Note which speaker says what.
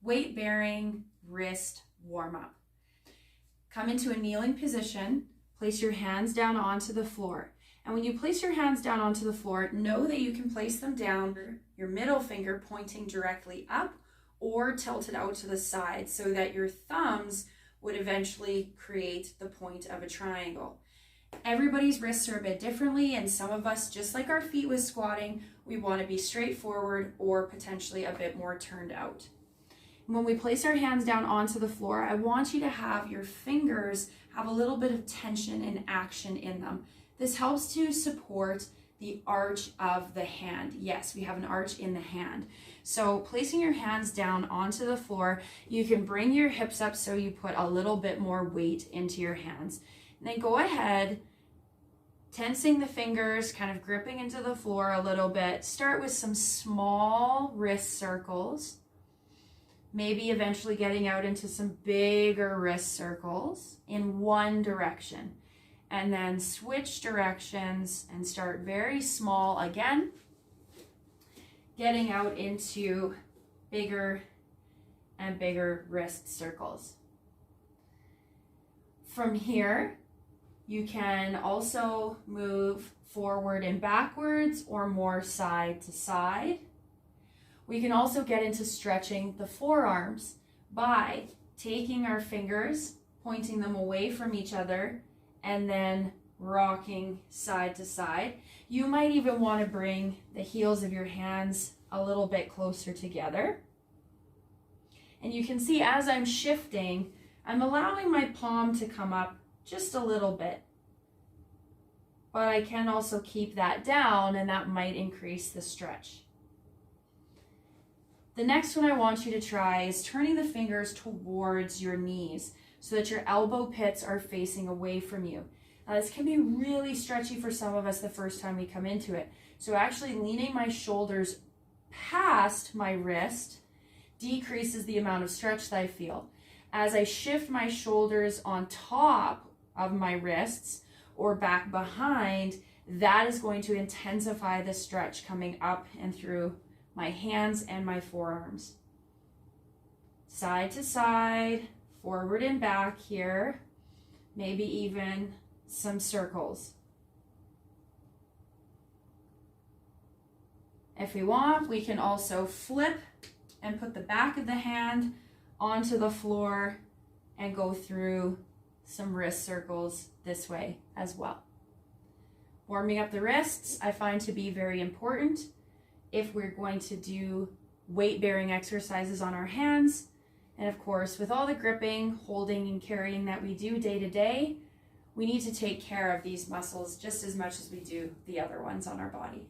Speaker 1: weight bearing wrist warm up. Come into a kneeling position, place your hands down onto the floor. And when you place your hands down onto the floor, know that you can place them down, your middle finger pointing directly up or tilted out to the side so that your thumbs would eventually create the point of a triangle. Everybody's wrists are a bit differently, and some of us, just like our feet with squatting, we want to be straightforward or potentially a bit more turned out. When we place our hands down onto the floor, I want you to have your fingers have a little bit of tension and action in them. This helps to support the arch of the hand. Yes, we have an arch in the hand. So placing your hands down onto the floor, you can bring your hips up so you put a little bit more weight into your hands. And then go ahead, tensing the fingers, kind of gripping into the floor a little bit. Start with some small wrist circles, maybe eventually getting out into some bigger wrist circles in one direction. And then switch directions and start very small again, getting out into bigger and bigger wrist circles. From here, you can also move forward and backwards or more side to side. We can also get into stretching the forearms by taking our fingers, pointing them away from each other, and then rocking side to side. You might even want to bring the heels of your hands a little bit closer together. And you can see as I'm shifting, I'm allowing my palm to come up just a little bit. But I can also keep that down, and that might increase the stretch. The next one I want you to try is turning the fingers towards your knees so that your elbow pits are facing away from you. Now, this can be really stretchy for some of us the first time we come into it. So actually leaning my shoulders past my wrist decreases the amount of stretch that I feel. As I shift my shoulders on top of my wrists or back behind, that is going to intensify the stretch coming up and through my hands and my forearms. Side to side, forward and back here, maybe even some circles. If we want, we can also flip and put the back of the hand onto the floor and go through some wrist circles this way as well. Warming up the wrists, I find to be very important if we're going to do weight-bearing exercises on our hands. And of course, with all the gripping, holding, and carrying that we do day to day, we need to take care of these muscles just as much as we do the other ones on our body.